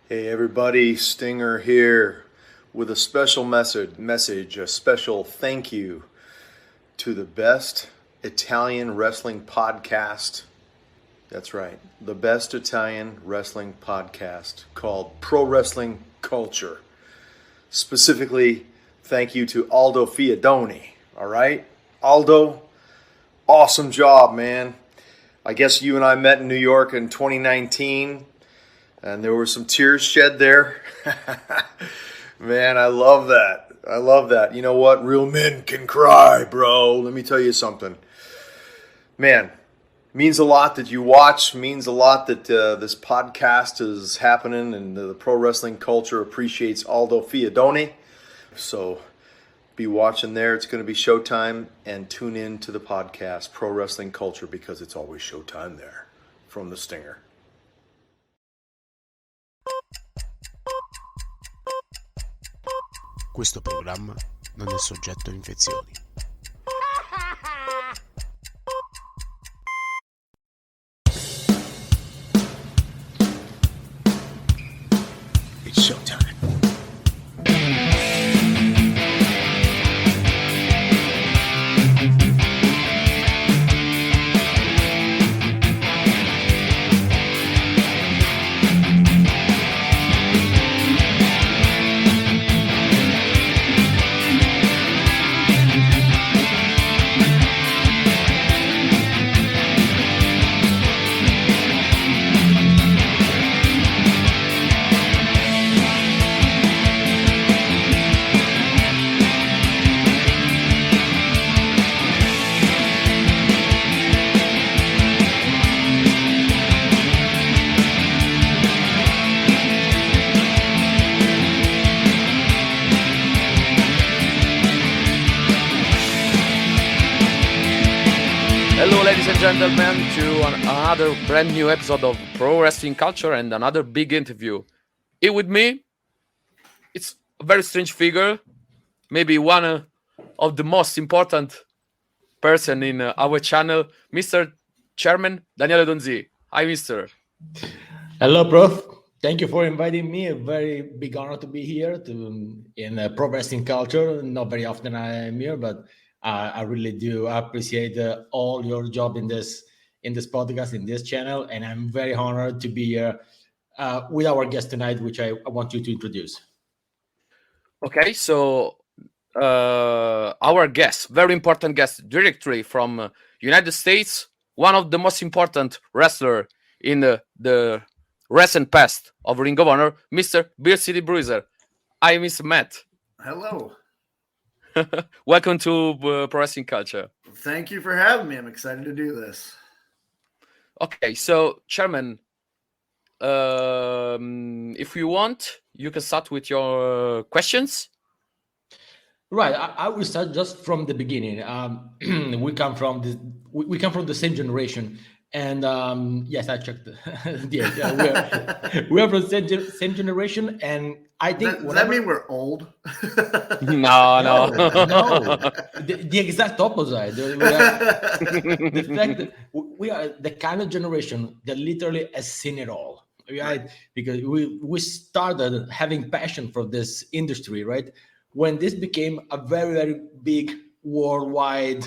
Hey everybody, Stinger here with a special message, a special thank you to the best Italian wrestling podcast. That's right, the best Italian wrestling podcast called Pro Wrestling Culture. Specifically, thank you to Aldo Fiadoni. All right, Aldo, awesome job, man. I guess you and I met in New York in 2019. And there were some tears shed there. Man, I love that. I love that. You know what? Real men can cry, bro. Let me tell you something. Man, means a lot that you watch. Means a lot that this podcast is happening and the pro wrestling culture appreciates Aldo Fiadoni. So be watching there. It's going to be showtime. And tune in to the podcast, Pro Wrestling Culture, because it's always showtime there from the Stinger. Questo programma non è soggetto a infezioni. It's showtime. Hello, ladies and gentlemen, to another brand new episode of Pro Wrestling Culture and another big interview. Here with me, it's a very strange figure, maybe one of the most important person in our channel, Mr. Chairman Daniele Donzi. Hi, Mr. Hello, Prof. Thank you for inviting me. A very big honor to be here in Pro Wrestling Culture. Not very often I am here, but I really do appreciate all your job in this podcast, in this channel, and I'm very honored to be here with our guest tonight, which I want you to introduce. Okay, so our guest, very important guest, directly from United States, one of the most important wrestler in the recent past of Ring of Honor, Mr. Beer City Bruiser. Hi, Mr. Matt. Hello. Welcome to Pro Wrestling Culture. Thank you for having me. I'm excited to do this. Okay, so Chairman, if you want, you can start with your questions. Right, I will start just from the beginning. We come from the same generation, and yes, I checked. We are from the same generation, and I think Does that mean we're old? No. The exact opposite. The fact that we are the kind of generation that literally has seen it all, right? Because we started having passion for this industry, right? When this became a very, very big worldwide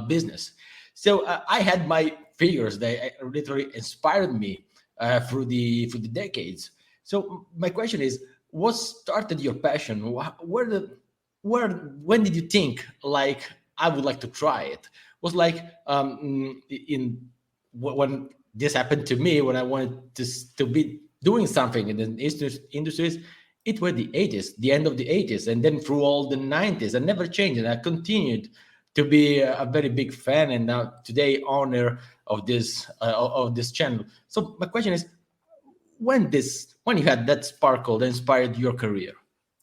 business. So I had my figures that literally inspired me through the decades. So my question is, what started your passion? When did you think, like, I would like to try it? Was like when this happened to me, when I wanted to be doing something in the industries. It were the 80s, the end of the 80s, and then through all the 90s. I never changed, and I continued to be a very big fan, and now today owner of this channel. So my question is, when you had that sparkle that inspired your career?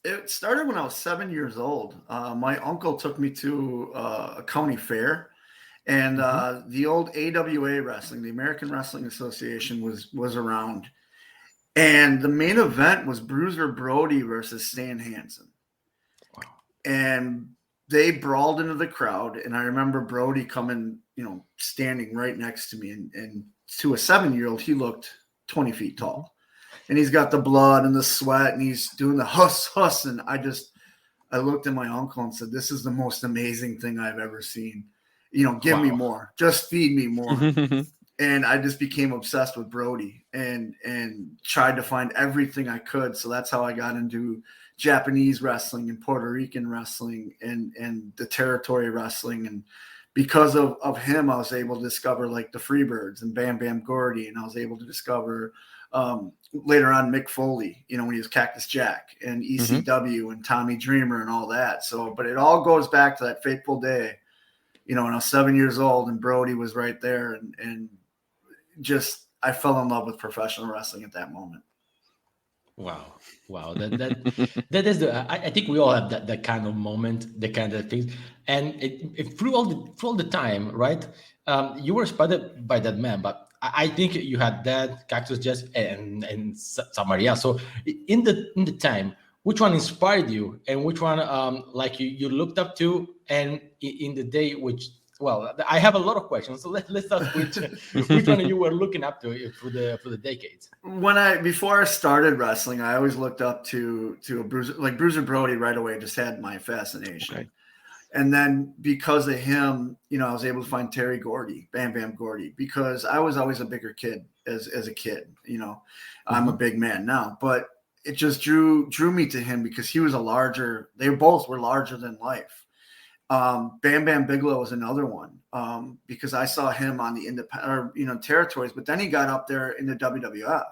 It started when I was 7 years old. My uncle took me to a county fair, and the old AWA wrestling, the American Wrestling Association, was around. And the main event was Bruiser Brody versus Stan Hansen. Wow. And they brawled into the crowd. And I remember Brody coming, standing right next to me. And to a 7-year-old, he looked 20 feet tall. and he's got the blood and the sweat, and he's doing the huss, and I looked at my uncle and said, "This is the most amazing thing I've ever seen. Give me more, just feed me more." And I just became obsessed with Brody and tried to find everything I could. So that's how I got into Japanese wrestling and Puerto Rican wrestling and the territory wrestling. And because of him, I was able to discover like the Freebirds and Bam Bam Gordy. And I was able to discover later on Mick Foley, when he was Cactus Jack, and ECW and Tommy Dreamer and all that. So, but it all goes back to that fateful day, when I was 7 years old and Brody was right there, and just I fell in love with professional wrestling at that moment. Wow. That is I think we all have that kind of moment, the kind of things, and it through all the time, right? You were inspired by that man, but I think you had that Cactus Jazz and Samaria. So in the time, which one inspired you, and which one like you looked up to, and in the day which. Well, I have a lot of questions, so let's start with which one you were looking up to for the decades. Before I started wrestling, I always looked up to a Bruiser, like Bruiser Brody right away. Just had my fascination, okay. And then because of him, I was able to find Terry Gordy, Bam Bam Gordy, because I was always a bigger kid as a kid. I'm a big man now, but it just drew me to him because he was they both were larger than life. Bam Bam Bigelow was another one because I saw him on the independent, territories, but then he got up there in the WWF,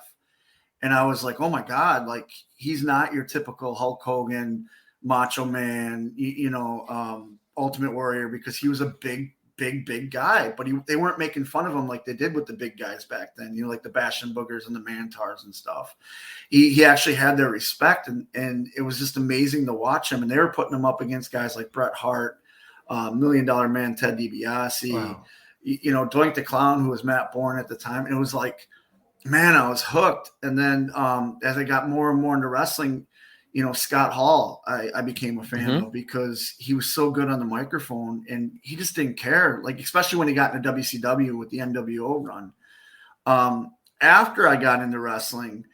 and I was like, oh my God, like he's not your typical Hulk Hogan, Macho Man, Ultimate Warrior, because he was a big guy, but they weren't making fun of him like they did with the big guys back then, like the Bastion Boogers and the Mantars and stuff. He actually had their respect, and it was just amazing to watch him. And they were putting him up against guys like Bret Hart, $1 Million Man Ted DiBiase, wow. Doink the Clown, who was Matt Bourne at the time. And it was like, man, I was hooked. And then as I got more and more into wrestling, Scott Hall, I became a fan of, because he was so good on the microphone, and he just didn't care. Like, especially when he got into WCW with the NWO run. After I got into wrestling,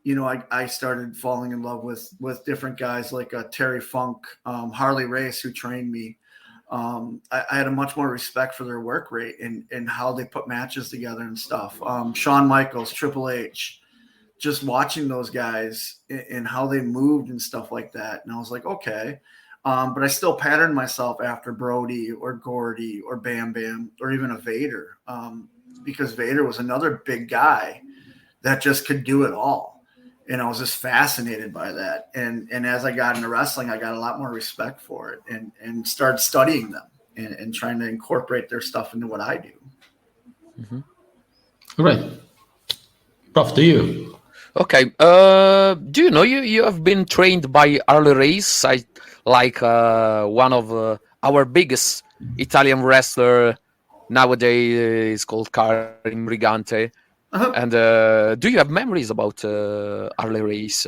I started falling in love with different guys like Terry Funk, Harley Race, who trained me. I had a much more respect for their work rate and how they put matches together and stuff. Shawn Michaels, Triple H, just watching those guys and how they moved and stuff like that. And I was like, okay. But I still patterned myself after Brody or Gordy or Bam Bam or even a Vader, because Vader was another big guy that just could do it all. And I was just fascinated by that. And as I got into wrestling, I got a lot more respect for it and started studying them and trying to incorporate their stuff into what I do. Right. Prof, to you. Okay. Do you know you have been trained by Harley Race, one of our biggest Italian wrestler nowadays is called Karim Brigante. And do you have memories about Harley Race?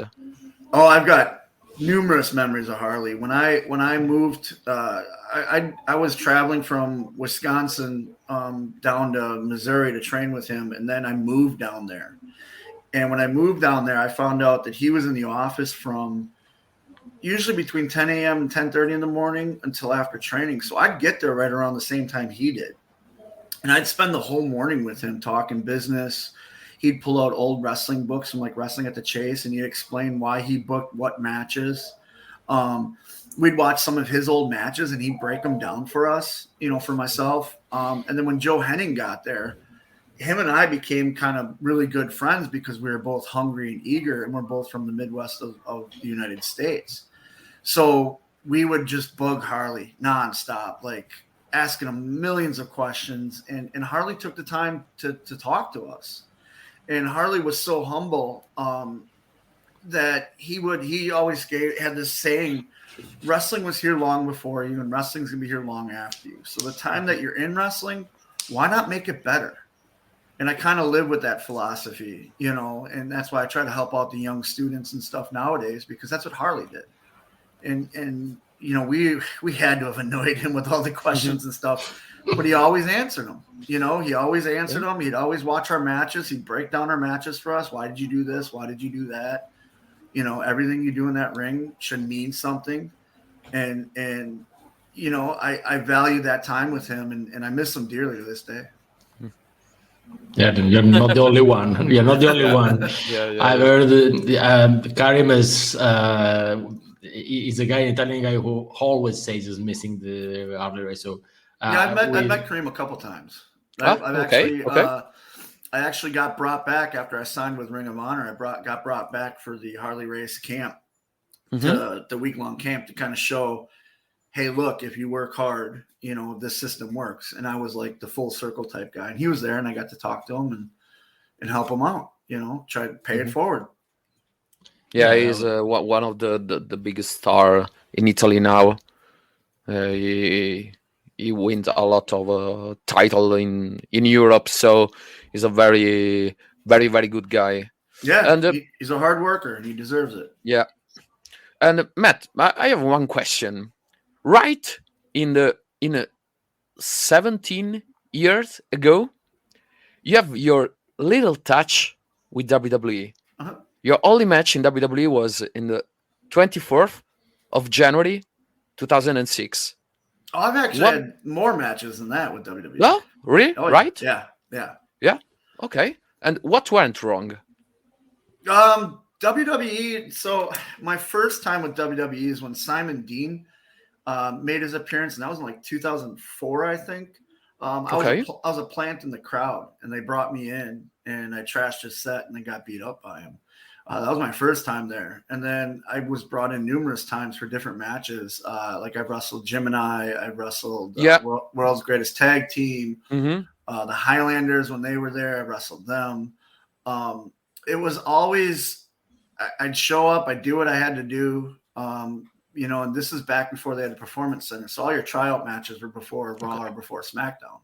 Oh, I've got numerous memories of Harley. When I moved, I was traveling from Wisconsin down to Missouri to train with him, and then I moved down there. And when I moved down there, I found out that he was in the office from usually between 10 a.m. and 10:30 in the morning until after training. So I'd get there right around the same time he did. And I'd spend the whole morning with him talking business. He'd pull out old wrestling books from like Wrestling at the Chase, and he'd explain why he booked what matches. We'd watch some of his old matches, and he'd break them down for us, for myself. And then when Joe Henning got there, him and I became kind of really good friends because we were both hungry and eager, and we're both from the Midwest of the United States. So we would just bug Harley nonstop, like asking him millions of questions. And Harley took the time to talk to us. And Harley was so humble that he always had this saying, wrestling was here long before you, and wrestling's going to be here long after you. So the time that you're in wrestling, why not make it better? And I kind of live with that philosophy, and that's why I try to help out the young students and stuff nowadays, because that's what Harley did. And we had to have annoyed him with all the questions and stuff, but he always answered them. He always answered them. He'd always watch our matches. He'd break down our matches for us. Why did you do this? Why did you do that? Everything you do in that ring should mean something. And I value that time with him, and I miss him dearly to this day. Yeah, you're not the only one. You're not the only one. I've heard Karim is a guy, an Italian guy who always says he's missing the Harley race. So I've met Karim a couple times. I actually got brought back after I signed with Ring of Honor. Got brought back for the Harley race camp, to the week-long camp, to kind of show, hey, look, if you work hard, this system works. And I was like the full circle type guy. And he was there, and I got to talk to him and help him out, try to pay it forward. Yeah, he's one of the biggest star in Italy now. He wins a lot of title in Europe, so he's a very, very, very good guy. Yeah, and he's a hard worker, and he deserves it. Yeah. And Matt, I have one question. Right in 17 years ago, you have your little touch with WWE. Uh-huh. Your only match in WWE was in the 24th of January 2006. Oh, I've actually had more matches than that with WWE. No, really? Oh, right? Yeah. Okay. And what went wrong? WWE. So my first time with WWE is when Simon Dean made his appearance, and that was in like 2004, I think. I was a plant in the crowd, and they brought me in, and I trashed his set, and I got beat up by him. That was my first time there. And then I was brought in numerous times for different matches. Like I've wrestled Gemini, I've wrestled World's Greatest Tag Team, the Highlanders when they were there, I wrestled them. It was always, I'd show up, I'd do what I had to do. And this is back before they had a performance center. So all your tryout matches were before Raw or before SmackDown.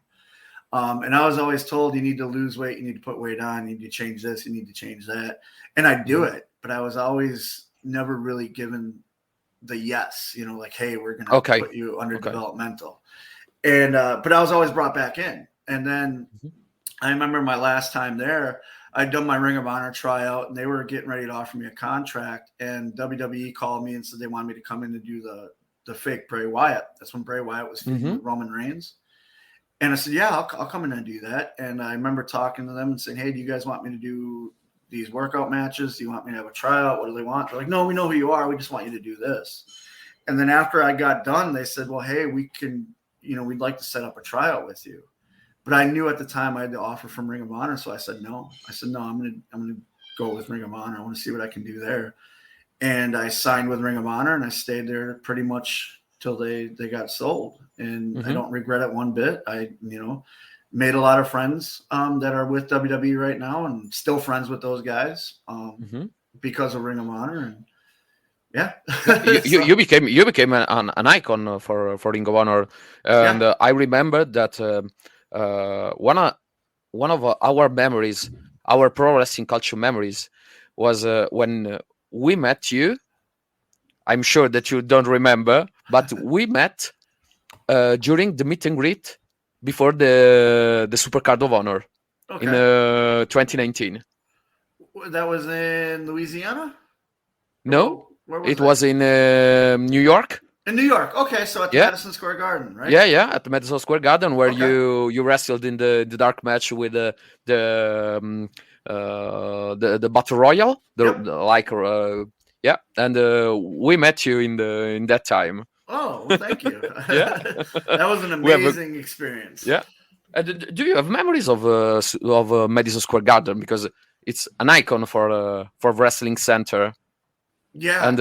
And I was always told, you need to lose weight, you need to put weight on, you need to change this, you need to change that. And I'd do it, but I was always never really given the yes, like, hey, we're going to put you under developmental. And, but I was always brought back in. And then I remember my last time there, I'd done my Ring of Honor tryout, and they were getting ready to offer me a contract. And WWE called me and said they wanted me to come in and do the fake Bray Wyatt. That's when Bray Wyatt was feuding with Roman Reigns. And I said, yeah, I'll come in and do that. And I remember talking to them and saying, hey, do you guys want me to do these workout matches? Do you want me to have a tryout? What do they want? They're like, no, we know who you are. We just want you to do this. And then after I got done, they said, well, hey, we can, we'd like to set up a tryout with you. But I knew at the time I had the offer from Ring of Honor. So I said, no. I'm going to go with Ring of Honor. I want to see what I can do there. And I signed with Ring of Honor, and I stayed there pretty much till they got sold. And I don't regret it one bit. I, made a lot of friends that are with WWE right now, and still friends with those guys because of Ring of Honor. And yeah, you became an icon for Ring of Honor. And I remember that one of our memories, our pro wrestling culture memories, was when we met you. I'm sure that you don't remember, but we met during the meet and greet before the Supercard of Honor in 2019. That was in Louisiana? No, it was in New York. In New York, okay, so at the Madison Square Garden, right? Yeah, at the Madison Square Garden, where you wrestled in the dark match with the Battle Royal, and we met you in that time. Oh, well, thank you. That was an amazing experience. Yeah. Do you have memories of Madison Square Garden, because it's an icon for wrestling center? Yeah. And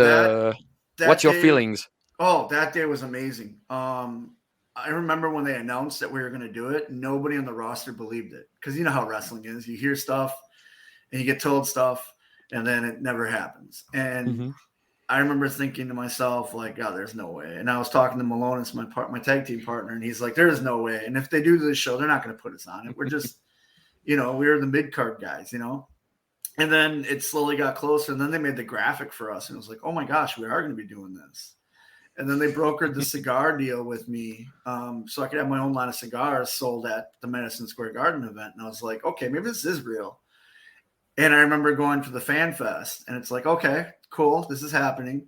what's your feelings? Oh, that day was amazing. I remember when they announced that we were going to do it, nobody on the roster believed it, because you know how wrestling is. You hear stuff and you get told stuff, and then it never happens. And I remember thinking to myself, like, oh, there's no way. And I was talking to Malone, it's my tag team partner, and he's like, there's no way. And if they do this show, they're not going to put us on it. We're just, we're the mid-card guys, And then it slowly got closer, and then they made the graphic for us, and it was like, oh my gosh, we are going to be doing this. And then they brokered the cigar deal with me, so I could have my own line of cigars sold at the Madison Square Garden event. And I was like, okay, maybe this is real. And I remember going to the Fan Fest, and it's like, okay, cool, this is happening.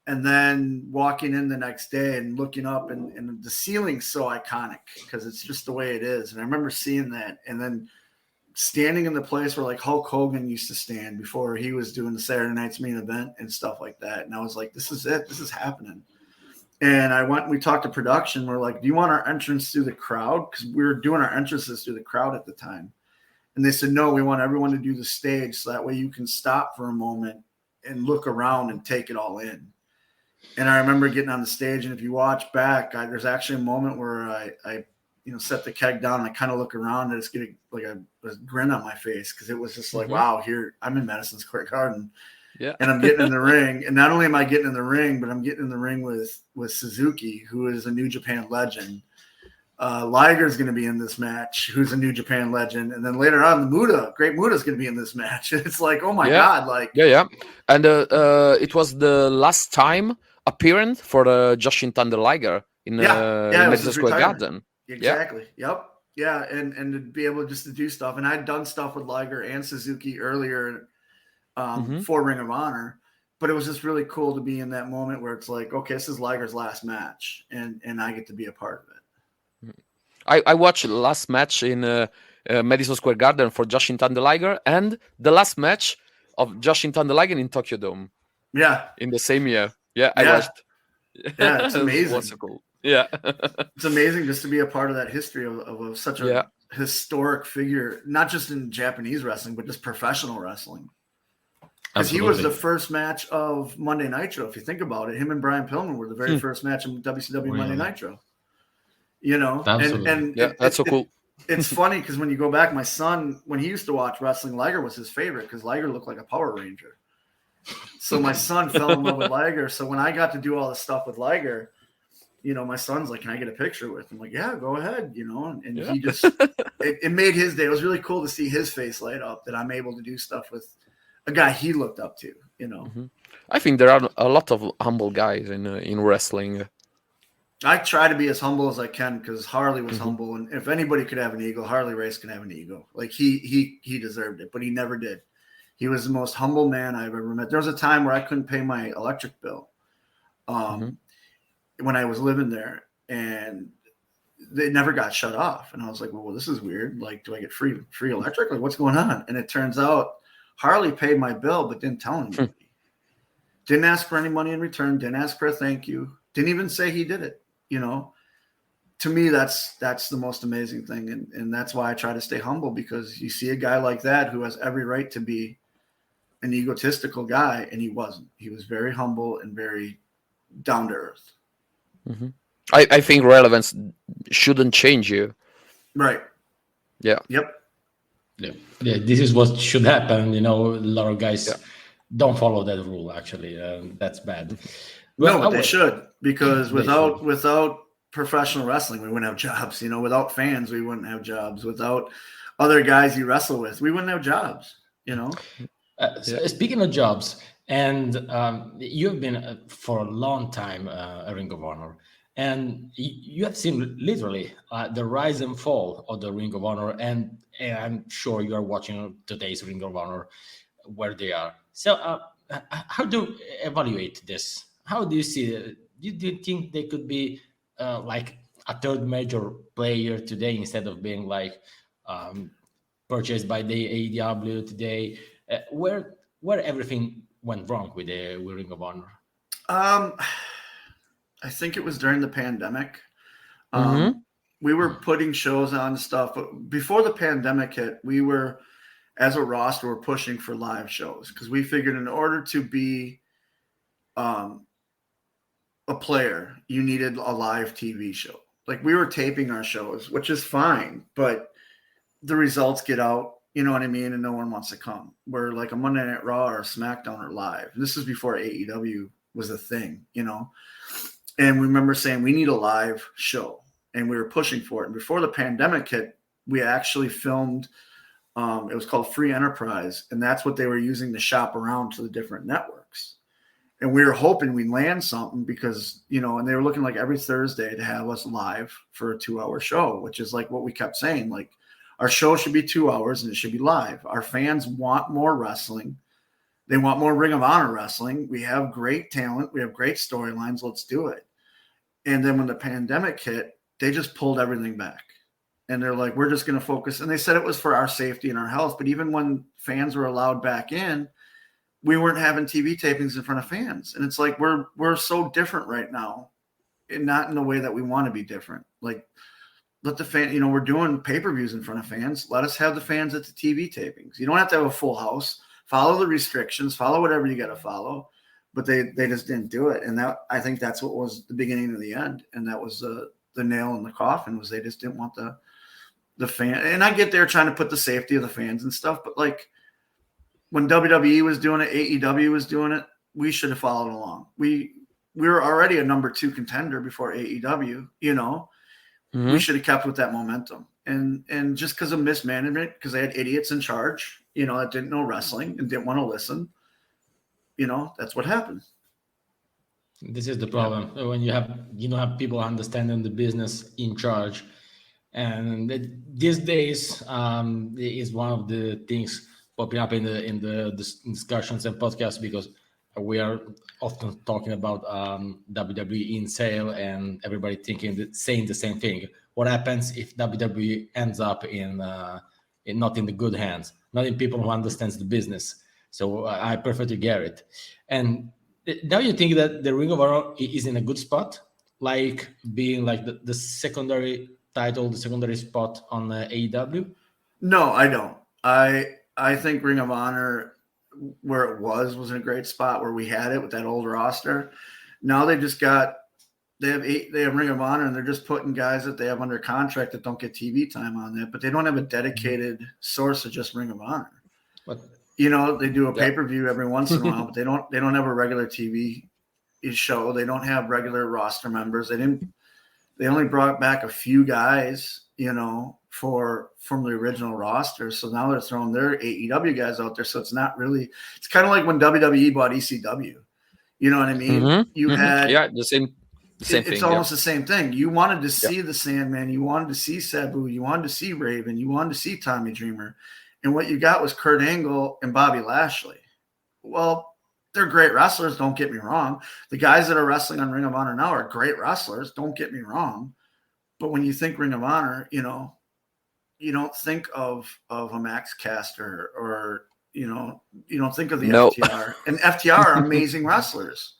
And then walking in the next day and looking up, and the ceiling's so iconic because it's just the way it is. And I remember seeing that, and then standing in the place where like Hulk Hogan used to stand before he was doing the Saturday Night's Main Event and stuff like that. And I was like, this is it. This is happening. And we talked to production. We're like, do you want our entrance through the crowd? Because we were doing our entrances through the crowd at the time. And they said, no, we want everyone to do the stage. So that way you can stop for a moment and look around and take it all in. And I remember getting on the stage. And if you watch back, there's actually a moment where I set the keg down and I kind of look around and it's getting like a grin on my face. Cause it was just like, wow, here I'm in Madison Square Garden. Yeah. And I'm getting in the ring. And not only am I getting in the ring, but I'm getting in the ring with Suzuki, who is a New Japan legend. Liger's going to be in this match, who's a New Japan legend. And then later on, Great Muta is going to be in this match. It's like, oh my God. Like, yeah. And it was the last time appearance for Jushin Thunder Liger in Madison Square Garden. Exactly. Yep. Yeah. And to be able just to do stuff. And I'd done stuff with Liger and Suzuki earlier for Ring of Honor, but it was just really cool to be in that moment where it's like, okay, this is Liger's last match and I get to be a part of it. I watched the last match in Madison Square Garden for Jushin Thunder Liger and the last match of Jushin Thunder Liger in Tokyo Dome. Yeah. In the same year. Yeah, I watched. Yeah, it's amazing. So cool. Yeah. It's amazing just to be a part of that history of such a historic figure, not just in Japanese wrestling, but just professional wrestling. Because he was the first match of Monday Nitro. If you think about it, him and Brian Pillman were the very first match in WCW Monday Nitro. And that's so cool. It's funny because when you go back, my son, when he used to watch wrestling, Liger was his favorite because Liger looked like a Power Ranger. So my son fell in love with Liger. So when I got to do all this stuff with Liger, my son's like, can I get a picture with him? I'm like, yeah, go ahead, and he just, it made his day. It was really cool to see his face light up that I'm able to do stuff with a guy he looked up to, I think there are a lot of humble guys in wrestling. I try to be as humble as I can because Harley was humble. And if anybody could have an ego, Harley Race can have an ego. Like he deserved it, but he never did. He was the most humble man I've ever met. There was a time where I couldn't pay my electric bill when I was living there, and they never got shut off. And I was like, well, this is weird. Like, do I get free electric? Like, what's going on? And it turns out Harley paid my bill, but didn't tell anybody. Didn't ask for any money in return. Didn't ask for a thank you. Didn't even say he did it. To me, that's the most amazing thing. And that's why I try to stay humble, because you see a guy like that who has every right to be an egotistical guy, and he wasn't. He was very humble and very down to earth. I think relevance shouldn't change you. Right. Yeah. Yep. Yeah. This is what should happen. A lot of guys don't follow that rule. Actually, that's bad. But they should, because without professional wrestling, we wouldn't have jobs. Without fans, we wouldn't have jobs. Without other guys you wrestle with, we wouldn't have jobs. Speaking of jobs, and you have been for a long time a Ring of Honor, and you have seen literally the rise and fall of the Ring of Honor, and I'm sure you are watching today's Ring of Honor where they are. So how do you evaluate this? How do you see it? Do you think they could be like a third major player today instead of being like purchased by the AEW today? Where everything went wrong with the Ring of Honor? I think it was during the pandemic. We were putting shows on stuff. But before the pandemic hit, we were, as a roster, we're pushing for live shows because we figured in order to be a player, you needed a live TV show. Like, we were taping our shows, which is fine, but the results get out, you know what I mean? And no one wants to come. Where like a Monday Night Raw or a SmackDown are live. This is before AEW was a thing, And we remember saying we need a live show, and we were pushing for it. And before the pandemic hit, we actually filmed. It was called Free Enterprise, and that's what they were using to shop around to the different networks. And we were hoping we'd land something because, and they were looking like every Thursday to have us live for a 2-hour show, which is like what we kept saying. Like, our show should be 2 hours and it should be live. Our fans want more wrestling. They want more Ring of Honor wrestling. We have great talent. We have great storylines. Let's do it. And then when the pandemic hit, they just pulled everything back. And they're like, we're just going to focus. And they said it was for our safety and our health. But even when fans were allowed back in, we weren't having TV tapings in front of fans. And it's like, we're so different right now, and not in the way that we want to be different. Like, let the fan, we're doing pay-per-views in front of fans. Let us have the fans at the TV tapings. You don't have to have a full house. Follow the restrictions, follow whatever you got to follow. But they just didn't do it. And I think that's what was the beginning of the end. And that was the nail in the coffin, was they just didn't want the fan. And I get there trying to put the safety of the fans and stuff, but like, when WWE was doing it, AEW was doing it, we should have followed along. We were already a number 2 contender before AEW, We should have kept with that momentum. And just because of mismanagement, because they had idiots in charge, that didn't know wrestling and didn't want to listen, that's what happened. This is the problem. When you don't have people understanding the business in charge. And these days is one of the things popping up in the discussions and podcasts, because we are often talking about WWE in sale, and everybody saying the same thing. What happens if WWE ends up in not in the good hands, not in people who understands the business? So I prefer to get it. And now you think that the Ring of Honor is in a good spot, like being like the secondary title, the secondary spot on AEW? No, I don't. I think Ring of Honor, where it was in a great spot, where we had it with that old roster. Now they have Ring of Honor, and they're just putting guys that they have under contract that don't get TV time on it, but they don't have a dedicated source of just Ring of Honor. But they do a pay-per-view every once in a while, but they don't have a regular TV show. They don't have regular roster members. They only brought back a few guys, from the original roster. So now they're throwing their AEW guys out there. So it's not really, it's kind of like when WWE bought ECW. You know what I mean? Mm-hmm. You had the same thing. It's almost the same thing. You wanted to see the Sandman. You wanted to see Sabu. You wanted to see Raven. You wanted to see Tommy Dreamer. And what you got was Kurt Angle and Bobby Lashley. Well, they're great wrestlers. Don't get me wrong. The guys that are wrestling on Ring of Honor now are great wrestlers. Don't get me wrong. But when you think Ring of Honor, you don't think of a Max Caster, or you don't think of the FTR. And FTR are amazing wrestlers.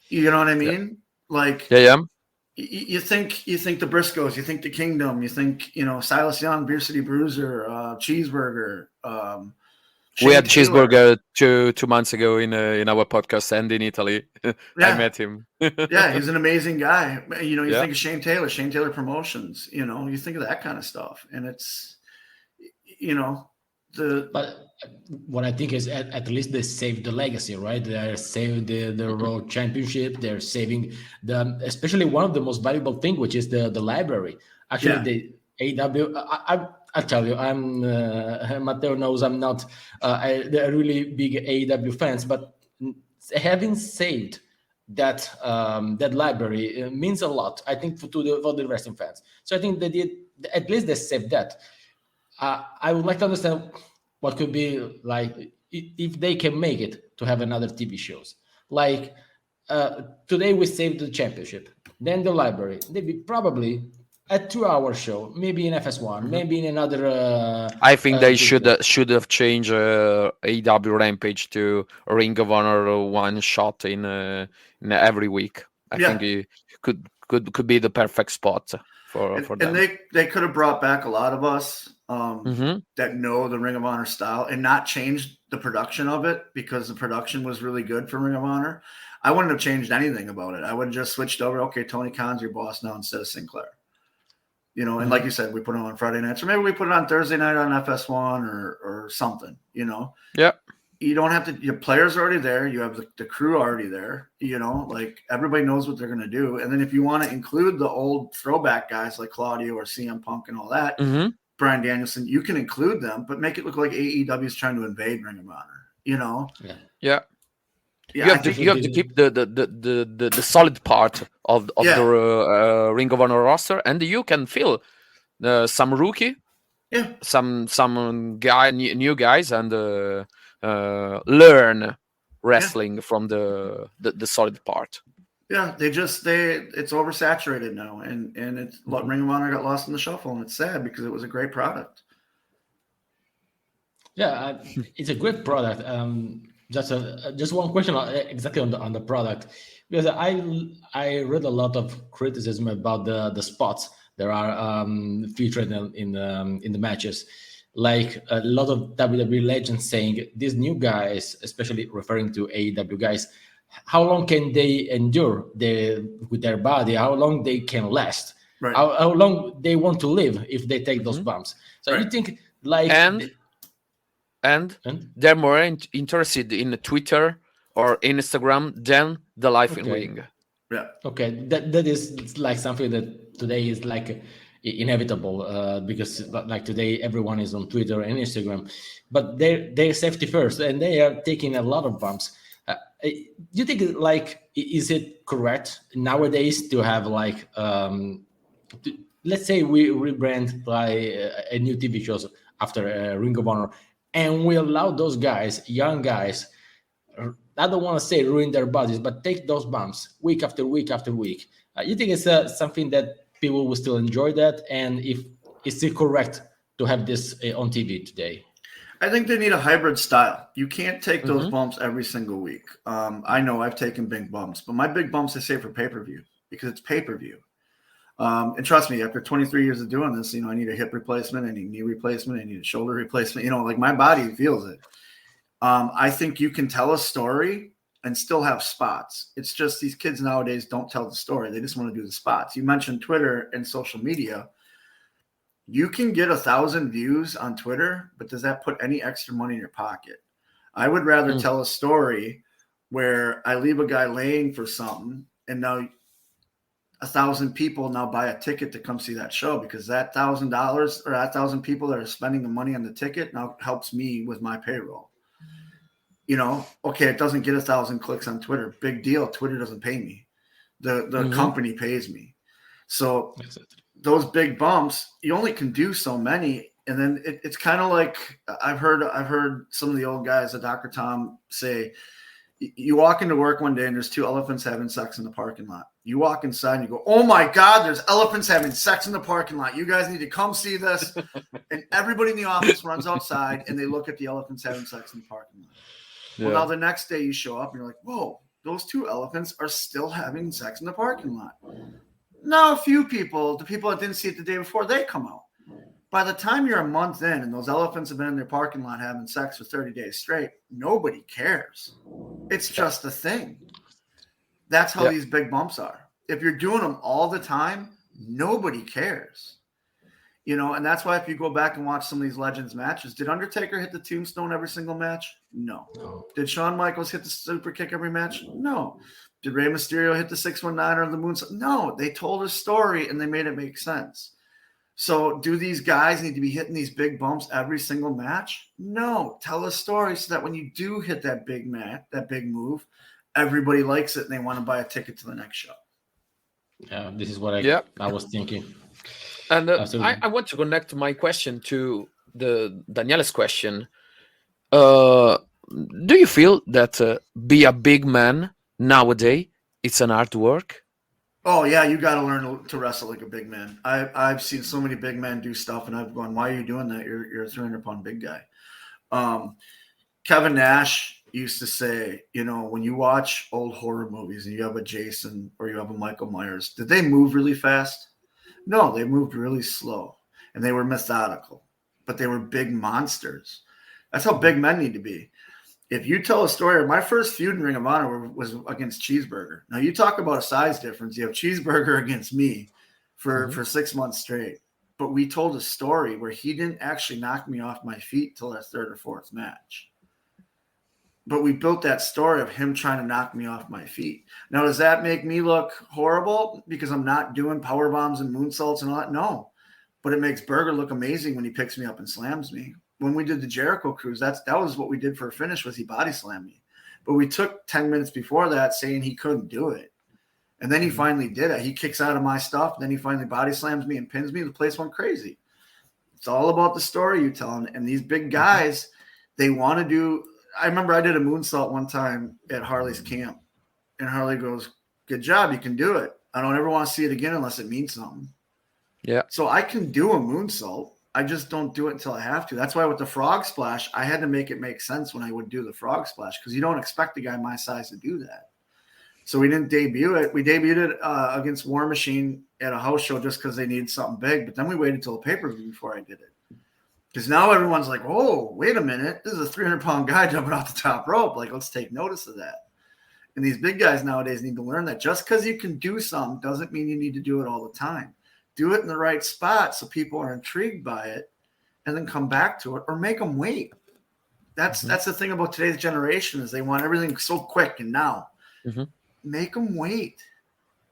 You know what I mean? Like, you think the Briscoes, you think the Kingdom, you think Silas Young, Beer City Bruiser, Cheeseburger. We had Cheeseburger 2 months ago in our podcast and in Italy. I met him. Yeah, he's an amazing guy. You think of Shane Taylor Promotions. You think of that kind of stuff, and it's But what I think is at least they saved the legacy, right? They're saving the World Championship. They're saving especially one of the most valuable thing, which is the library. Actually, the AW. I tell you, I'm Matteo knows I'm not a really big AEW fans, but having saved that library means a lot, I think, for the wrestling fans. So I think they did, at least they saved that. I would like to understand what could be like if they can make it to have another TV shows. Like today we saved the championship, then the library. Maybe probably a 2-hour show, maybe in FS1, maybe in another. I think they should have changed AEW Rampage to Ring of Honor one shot in every week. I think it could be the perfect spot for them. And they could have brought back a lot of us that know the Ring of Honor style and not changed the production of it, because the production was really good for Ring of Honor. I wouldn't have changed anything about it. I would have just switched over. Okay, Tony Khan's your boss now instead of Sinclair. And like you said, we put it on Friday nights, or maybe we put it on Thursday night on FS1 or something, Yeah. You don't have to, your players are already there. You have the crew already there, like everybody knows what they're going to do. And then if you want to include the old throwback guys like Claudio or CM Punk and all that, Bryan Danielson, you can include them, but make it look like AEW is trying to invade Ring of Honor, Yeah. Yeah, You I have to think you have to keep the solid part of Yeah. the Ring of Honor roster, and you can feel some rookie, yeah, some guy, new guys, and learn wrestling from the solid part. yeah. It's oversaturated now, and it's Ring of Honor got lost in the shuffle, and it's sad because it was a great product. Yeah, it's a great product. Just one question exactly on the product, because I read a lot of criticism about the spots that are featured in the matches, like a lot of WWE legends saying these new guys, especially referring to AEW guys, how long can they endure with their body? How long they can last? Right. How long they want to live if they take those bumps? So you Right. think like And and they're more interested in Twitter or Instagram than the life in Okay. ring. Yeah. Okay, that is like something that today is like inevitable because like today everyone is on Twitter and Instagram, but they're safety first and they are taking a lot of bumps. Do you think like is it correct nowadays to have like let's say we rebrand by a new TV shows after Ring of Honor, and we allow those guys, young guys, I don't want to say ruin their bodies, but take those bumps week after week after week. You think it's something that people will still enjoy that, and if it's still correct to have this on TV today? I think they need a hybrid style. You can't take those bumps every single week. I know I've taken big bumps, but my big bumps I save for pay-per-view because it's pay-per-view. And trust me, after 23 years of doing this, I need a hip replacement, I need knee replacement, I need a shoulder replacement. Like my body feels it. I think you can tell a story and still have spots. It's just these kids nowadays don't tell the story. They just want to do the spots. You mentioned Twitter and social media. You can get 1,000 views on Twitter, but does that put any extra money in your pocket? I would rather tell a story where I leave a guy laying for something, and now 1,000 people now buy a ticket to come see that show because that $1,000 or that 1,000 people that are spending the money on the ticket now helps me with my payroll. Okay, it doesn't get 1,000 clicks on Twitter. Big deal. Twitter doesn't pay me. The company pays me. So those big bumps, you only can do so many. And then it's kind of like I've heard some of the old guys, Dr. Tom, say, you walk into work one day and there's 2 elephants having sex in the parking lot. You walk inside and you go, oh my God, there's elephants having sex in the parking lot. You guys need to come see this. And everybody in the office runs outside and they look at the elephants having sex in the parking lot. Well, now the next day you show up and you're like, whoa, those 2 elephants are still having sex in the parking lot. Now, a few people, the people that didn't see it the day before, they come out. By the time you're a month in and those elephants have been in their parking lot having sex for 30 days straight, nobody cares. It's just a thing. That's how these big bumps are. If you're doing them all the time, nobody cares. And that's why if you go back and watch some of these Legends matches, did Undertaker hit the tombstone every single match? No. Did Shawn Michaels hit the super kick every match? No. Did Rey Mysterio hit the 619 or the moonsault? No. They told a story and they made it make sense. So do these guys need to be hitting these big bumps every single match? No. Tell a story so that when you do hit that big move, everybody likes it and they want to buy a ticket to the next show. Yeah, this is what I was thinking. And I want to connect my question to the Daniele's question. Do you feel that be a big man nowadays, it's an hard work? Oh, yeah, you got to learn to wrestle like a big man. I've seen so many big men do stuff, and I've gone, why are you doing that? You're a 300-pound big guy. Kevin Nash used to say, when you watch old horror movies and you have a Jason or you have a Michael Myers, did they move really fast? No, they moved really slow, and they were methodical, but they were big monsters. That's how big men need to be. If you tell a story, my first feud in Ring of Honor was against Cheeseburger. Now, you talk about a size difference. You have Cheeseburger against me for 6 months straight. But we told a story where he didn't actually knock me off my feet till our 3rd or 4th match. But we built that story of him trying to knock me off my feet. Now, does that make me look horrible because I'm not doing power bombs and moonsaults and all that? No. But it makes Burger look amazing when he picks me up and slams me. When we did the Jericho Cruise, that was what we did for a finish, was he body slammed me. But we took 10 minutes before that saying he couldn't do it. And then he finally did it. He kicks out of my stuff. Then he finally body slams me and pins me. The place went crazy. It's all about the story you tell them. And these big guys, they want to do. I remember I did a moonsault one time at Harley's camp. And Harley goes, good job. You can do it. I don't ever want to see it again unless it means something. Yeah. So I can do a moonsault. I just don't do it until I have to. That's why with the frog splash, I had to make it make sense when I would do the frog splash because you don't expect a guy my size to do that. So we didn't debut it. We debuted it against War Machine at a house show just because they needed something big. But then we waited till a pay-per-view before I did it. Because now everyone's like, oh, wait a minute. This is a 300-pound guy jumping off the top rope. Like, let's take notice of that. And these big guys nowadays need to learn that just because you can do something doesn't mean you need to do it all the time. Do it in the right spot so people are intrigued by it and then come back to it or make them wait. That's the thing about today's generation is they want everything so quick and now. Mm-hmm. Make them wait.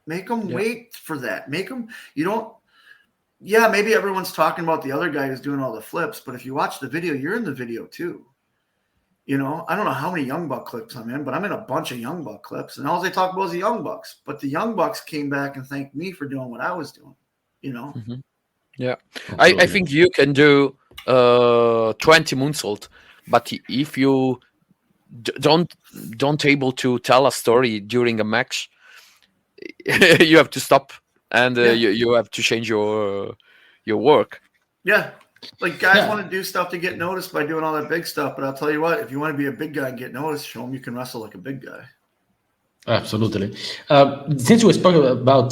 Make them wait for that. Make them – you don't – yeah, maybe everyone's talking about the other guy who's doing all the flips, but if you watch the video, you're in the video too. You know, I don't know how many Young Buck clips I'm in, but I'm in a bunch of Young Buck clips, and all they talk about is the Young Bucks. But the Young Bucks came back and thanked me for doing what I was doing, you know? Mm-hmm. Yeah. I think you can do 20 moonsault, but if you don't able to tell a story during a match, you have to stop and you have to change your work. Yeah. Like guys want to do stuff to get noticed by doing all that big stuff, but I'll tell you what, if you want to be a big guy and get noticed, show them you can wrestle like a big guy. Absolutely. Since we spoke about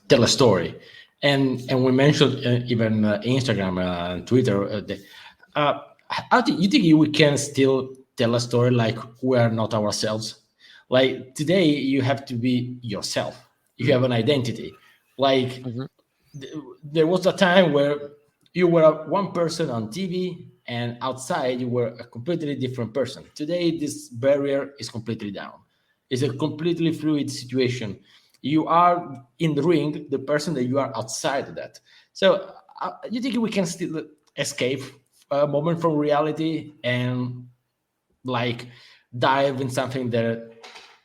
tell a story, and we mentioned even Instagram and Twitter, how do you think we can still tell a story like we are not ourselves? Like today, you have to be yourself. You have an identity. Like there was a time where you were one person on TV, and outside you were a completely different person. Today, this barrier is completely down. It's a completely fluid situation. You are in the ring, the person that you are outside of that. So you think we can still escape a moment from reality and like dive in something that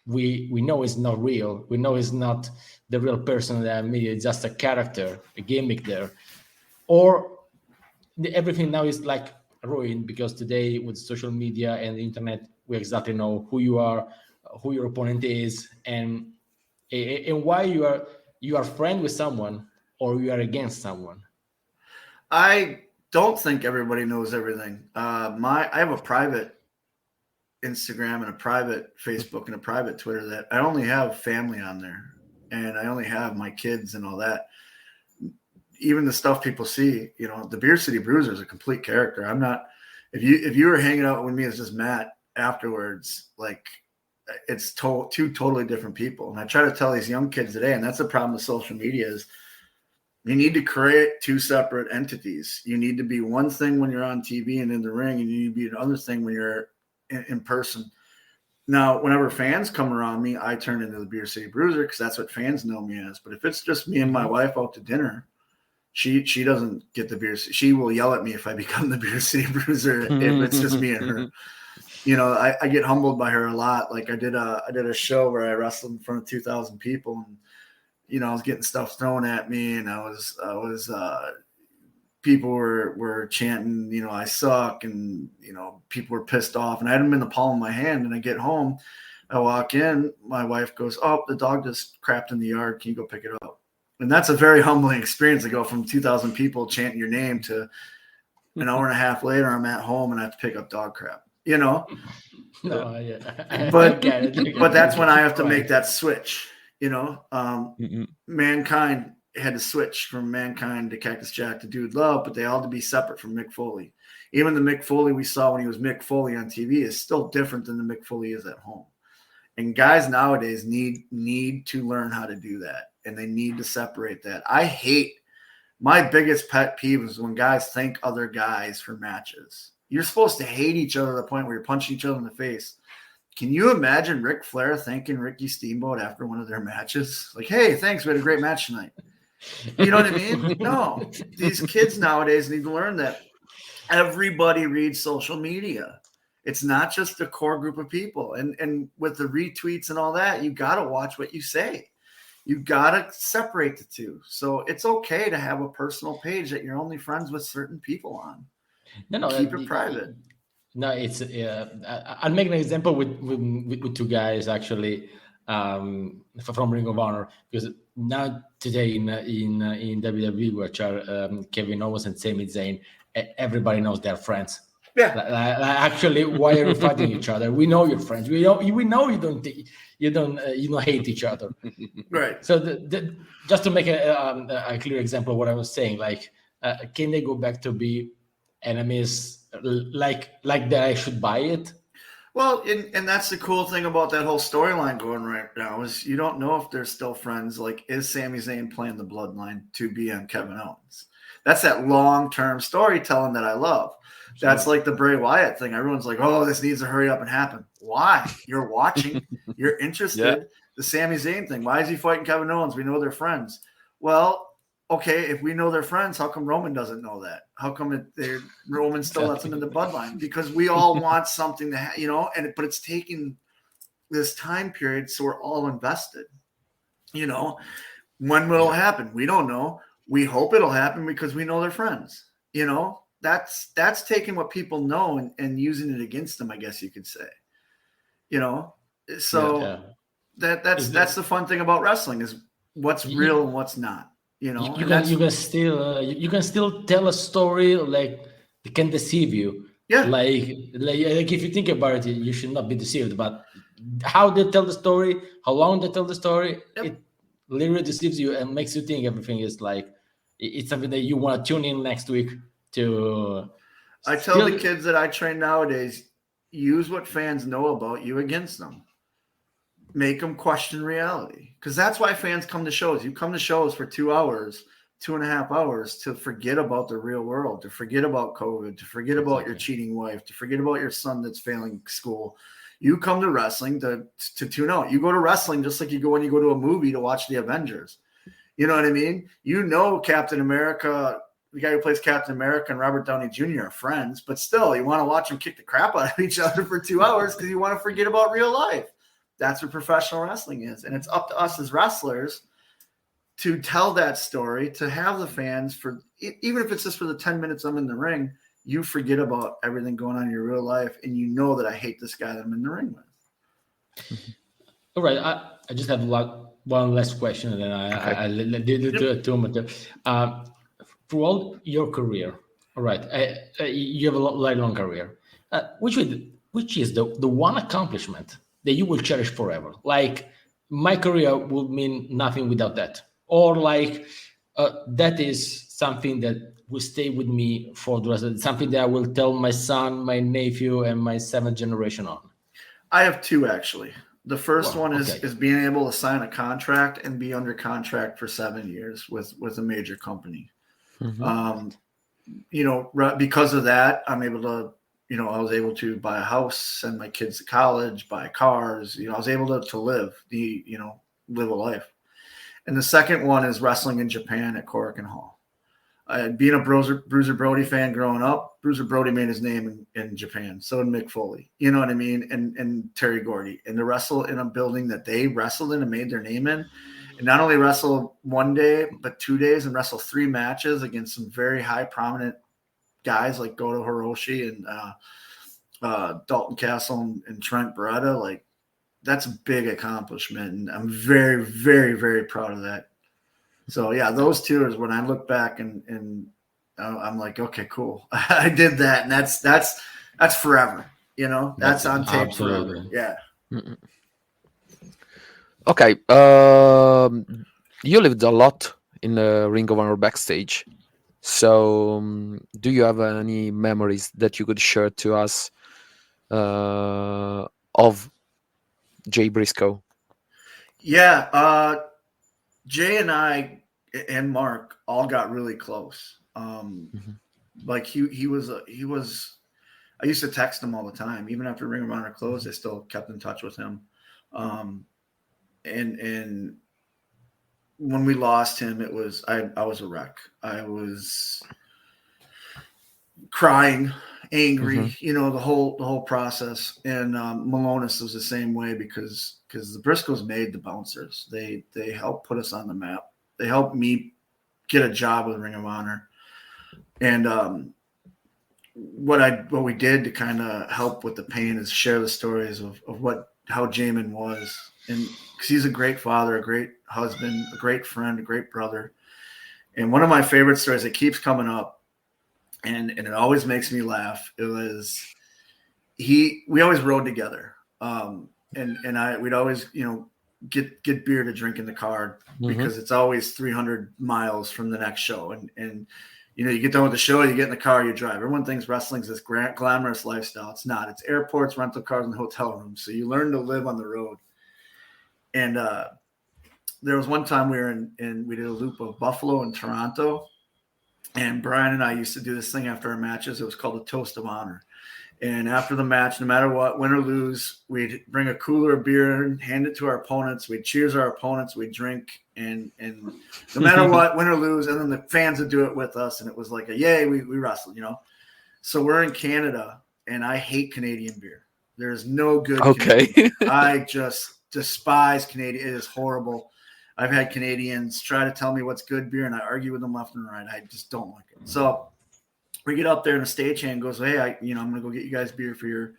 we know is not real. We know is not the real person that media is just a character, a gimmick there. Or everything now is like ruined because today with social media and the internet, we exactly know who you are, who your opponent is, and why you are friend with someone or you are against someone. I don't think everybody knows everything. I have a private Instagram and a private Facebook and a private Twitter that I only have family on there, and I only have my kids and all that. Even the stuff people see, you know, the Beer City Bruiser is a complete character. I'm not. If you were hanging out with me as just Matt afterwards, like it's two totally different people. And I try to tell these young kids today, and that's the problem with social media is you need to create two separate entities. You need to be one thing when you're on TV and in the ring, and you need to be another thing when you're in person. Now, whenever fans come around me, I turn into the Beer City Bruiser because that's what fans know me as. But if it's just me and my wife out to dinner, she doesn't get the Beer City. She will yell at me if I become the Beer City Bruiser if it's just me and her. You know, I get humbled by her a lot. Like I did a show where I wrestled in front of 2,000 people, and you know I was getting stuff thrown at me, and I was people were chanting, you know, I suck, and you know people were pissed off, and I had them in the palm of my hand. And I get home, I walk in, my wife goes, "Oh, the dog just crapped in the yard. Can you go pick it up?" And that's a very humbling experience to go from 2,000 people chanting your name to an hour and a half later, I'm at home and I have to pick up dog crap, you know? No, yeah. But that's when I have to make that switch, you know? Mankind had to switch from Mankind to Cactus Jack to Dude Love, but they all had to be separate from Mick Foley. Even the Mick Foley we saw when he was Mick Foley on TV is still different than the Mick Foley is at home. And guys nowadays need to learn how to do that. And they need to separate that. I hate my biggest pet peeve is when guys thank other guys for matches. You're supposed to hate each other to the point where you're punching each other in the face. Can you imagine Ric Flair thanking Ricky Steamboat after one of their matches? Like, hey, thanks, we had a great match tonight. You know what I mean? No. These kids nowadays need to learn that everybody reads social media. It's not just a core group of people. And with the retweets and all that, you got to watch what you say. You got to separate the two. So it's okay to have a personal page that you're only friends with certain people on. No, Keep it private. No, it's I'll make an example with two guys actually from Ring of Honor, because now today in WWE, which are Kevin Owens and Sami Zayn, everybody knows they're friends. Yeah. Actually, why are you fighting each other? We know you're friends. We know you don't hate each other. Right. So just to make a clear example of what I was saying, like, can they go back to be enemies like that? I should buy it. Well, and that's the cool thing about that whole storyline going right now is you don't know if they're still friends. Like, is Sami Zayn playing the bloodline to be on Kevin Owens? That's that long-term storytelling that I love. That's like the Bray Wyatt thing. Everyone's like, oh, this needs to hurry up and happen. Why? You're watching. You're interested. Yeah. The Sami Zayn thing. Why is he fighting Kevin Owens? We know they're friends. Well, okay, if we know they're friends, how come Roman doesn't know that? How come Roman still lets him in the bloodline? Because we all want something to but it's taking this time period, so we're all invested. When will it happen? We don't know. We hope it'll happen because we know they're friends. That's taking what people know and using it against them, I guess you could say. So that's the fun thing about wrestling is what's real and what's not. You can still tell a story like it can deceive you. Yeah. Like if you think about it, you should not be deceived. But how they tell the story, how long they tell the story, it literally deceives you and makes you think everything is like it's something that you want to tune in next week to. I tell the kids that I train nowadays, use what fans know about you against them. Make them question reality, because that's why fans come to shows. You come to shows for 2 hours, 2.5 hours to forget about the real world, to forget about COVID, to forget about your cheating wife, to forget about your son that's failing school. You come to wrestling to tune out. You go to wrestling just like you go when you go to a movie to watch the Avengers. You know what I mean? Captain America, the guy who plays Captain America and Robert Downey Jr. are friends, but still you want to watch them kick the crap out of each other for 2 hours because you want to forget about real life. That's what professional wrestling is. And it's up to us as wrestlers to tell that story, to have the fans even if it's just for the 10 minutes I'm in the ring, you forget about everything going on in your real life. And you know that I hate this guy that I'm in the ring with. All right. I just have one last question, and then I'll do two more. Throughout your career, all right, you have a long career. Which is the one accomplishment that you will cherish forever? Like, my career would mean nothing without that, or like that is something that will stay with me for the rest of it, something that I will tell my son, my nephew, and my 7th generation on. I have two, actually. The first one is being able to sign a contract and be under contract for 7 years with a major company. Mm-hmm. Because of that, I'm able to, I was able to buy a house, send my kids to college, buy cars. I was able to live live a life. And the second one is wrestling in Japan at Korakuen Hall. Being a Bruiser Brody fan growing up, Bruiser Brody made his name in Japan. So did Mick Foley. You know what I mean? And Terry Gordy. And to wrestle in a building that they wrestled in and made their name in, and not only wrestle one day, but 2 days and wrestle 3 matches against some very high prominent guys like Goto Hiroshi and Dalton Castle and Trent Beretta. Like, that's a big accomplishment. And I'm very, very, very proud of that. So yeah, those two is when I look back and I'm like, okay, cool. I did that. And that's forever, that's on tape forever. Yeah. Mm-mm. Okay. You lived a lot in the Ring of Honor backstage. So do you have any memories that you could share to us of Jay Briscoe? Yeah. Jay and I and Mark all got really close. Like he was, I used to text him all the time. Even after Ring of Honor closed, I still kept in touch with him. And when we lost him, it was, I was a wreck. I was crying, angry, the whole process. And Malonis was the same way because the Briscoes made the bouncers. They helped put us on the map. They helped me get a job with Ring of Honor. And what we did to kind of help with the pain is share the stories of how Jamin was, and because he's a great father, a great husband, a great friend, a great brother. And one of my favorite stories that keeps coming up, and it always makes me laugh. It was we always rode together, and we'd always get beer to drink in the car because it's always 300 miles from the next show, and you get done with the show, you get in the car, you drive. Everyone thinks wrestling's this glamorous lifestyle. It's not. It's airports, rental cars, and hotel rooms. So you learn to live on the road. And there was one time we did a loop of Buffalo and Toronto, and Brian and I used to do this thing after our matches. It was called the Toast of Honor. And after the match, no matter what, win or lose, we'd bring a cooler of beer and hand it to our opponents. We'd cheers our opponents. We'd drink, and no matter what, win or lose, and then the fans would do it with us. And it was like yay, we wrestled, So we're in Canada, and I hate Canadian beer. There's no good. Okay. I just despise Canadian. It is horrible. I've had Canadians try to tell me what's good beer, and I argue with them left and right. I just don't like it. So we get up there, and a stagehand goes, "Hey, I'm going to go get you guys beer for your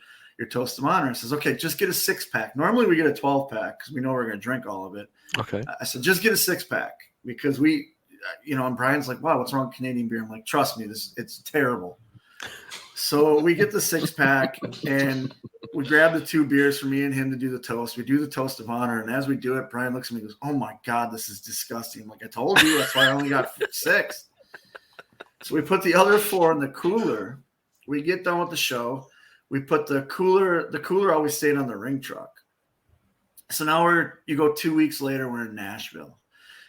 Toast of Honor." And says, "Okay, just get a 6-pack. Normally we get a 12-pack because we know we're going to drink all of it." Okay. I said, "Just get a 6-pack because we, and Brian's like, wow, what's wrong with Canadian beer?" I'm like, "Trust me, it's terrible." So we get the 6-pack, and we grab the 2 beers for me and him to do the toast. We do the Toast of Honor, and as we do it, Brian looks at me and goes, "Oh my God, this is disgusting." I'm like, "I told you, that's why I only got 6. So we put the other 4 in the cooler. We get done with the show. We put the cooler always stayed on the ring truck. So now you go 2 weeks later, we're in Nashville.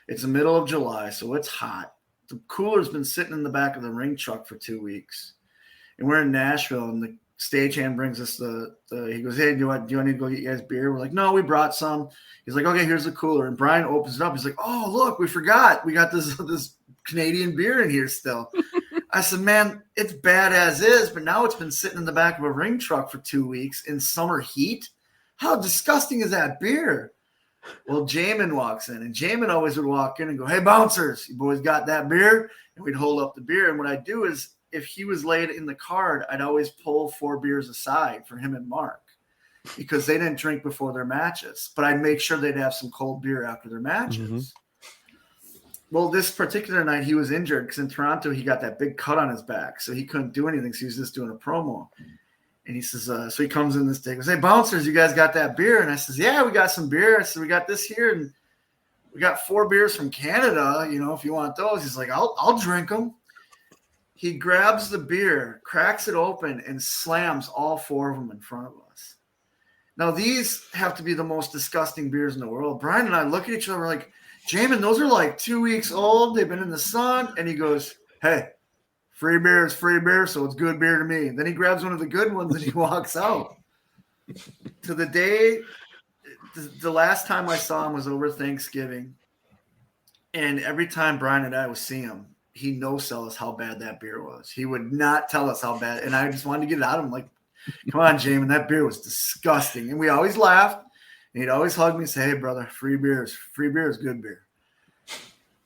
It's the middle of July, so it's hot. The cooler's been sitting in the back of the ring truck for 2 weeks. And we're in Nashville, and the stagehand brings us he goes, "Hey, do I need to go get you guys beer?" We're like, "No, we brought some." He's like, "Okay, here's the cooler." And Brian opens it up. He's like, "Oh, look, we forgot. We got this Canadian beer in here still." I said, "Man, it's bad as is, but now it's been sitting in the back of a ring truck for 2 weeks in summer heat. How disgusting is that beer?" Well, Jamin walks in, and Jamin always would walk in and go, "Hey, bouncers, you boys got that beer?" And we'd hold up the beer. And what I'd do is, if he was late in the card, I'd always pull 4 beers aside for him and Mark because they didn't drink before their matches. But I'd make sure they'd have some cold beer after their matches. Well, this particular night he was injured because in Toronto he got that big cut on his back, so he couldn't do anything. So he was just doing a promo. And he says, so he comes in this day, goes, "Hey, bouncers, you guys got that beer?" And I says, "Yeah, we got some beer." I said, "We got this here, and we got 4 beers from Canada. If you want those." He's like, "I'll drink them." He grabs the beer, cracks it open, and slams all 4 of them in front of us. Now, these have to be the most disgusting beers in the world. Brian and I look at each other like, "Jamin, those are like 2 weeks old. They've been in the sun." And he goes, "Hey, free beer is free beer, so it's good beer to me." Then he grabs one of the good ones and he walks out. To the day, the last time I saw him was over Thanksgiving. And every time Brian and I would see him, he no-sell us how bad that beer was. He would not tell us how bad. And I just wanted to get it out of him. Like, "Come on, Jamin, that beer was disgusting." And we always laughed. And he'd always hug me and say, "Hey, brother, free beer is good beer."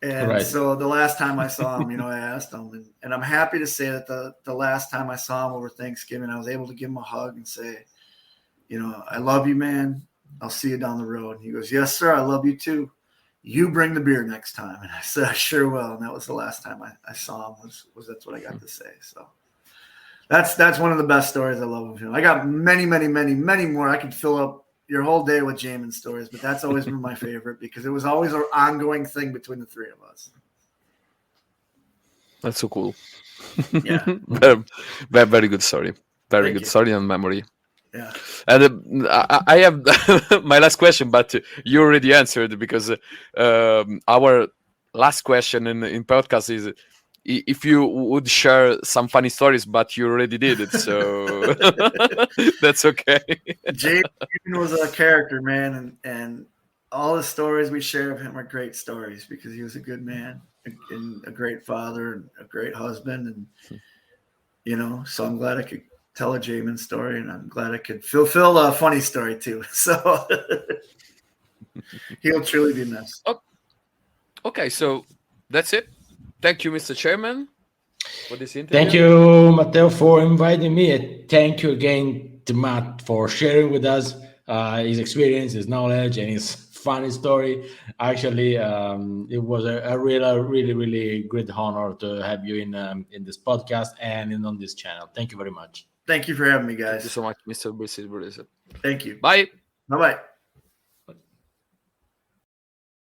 And so the last time I saw him, I asked him. And I'm happy to say that the last time I saw him over Thanksgiving, I was able to give him a hug and say, "I love you, man. I'll see you down the road." And he goes, "Yes, sir. I love you too. You bring the beer next time." And I said, "I sure will." And that was the last time I saw him was that's what I got to say. So that's one of the best stories I love of him. I got many, many, many, many more. I could fill up your whole day with Jamin stories, but that's always been my favorite because it was always an ongoing thing between the 3 of us. That's so cool. Yeah. very, very good story. Very Thank good you. story and memory. Yeah. And I have my last question, but you already answered because our last question in podcast is if you would share some funny stories, but you already did it, so that's okay. Jamin was a character, man, and all the stories we share of him are great stories because he was a good man and a great father and a great husband. And So I'm glad I could tell a Jamin story, and I'm glad I could fulfill a funny story too. So he'll truly be missed. Okay, so that's it. Thank you, Mr. Chairman, for this interview. Thank you, Matteo, for inviting me. And thank you again to Matt for sharing with us his experience, his knowledge, and his funny story. Actually, it was a really, really great honor to have you in this podcast and on this channel. Thank you very much. Thank you for having me, guys. Thank you so much, Mr. Beer City Bruiser. Thank you. Bye. Bye-bye.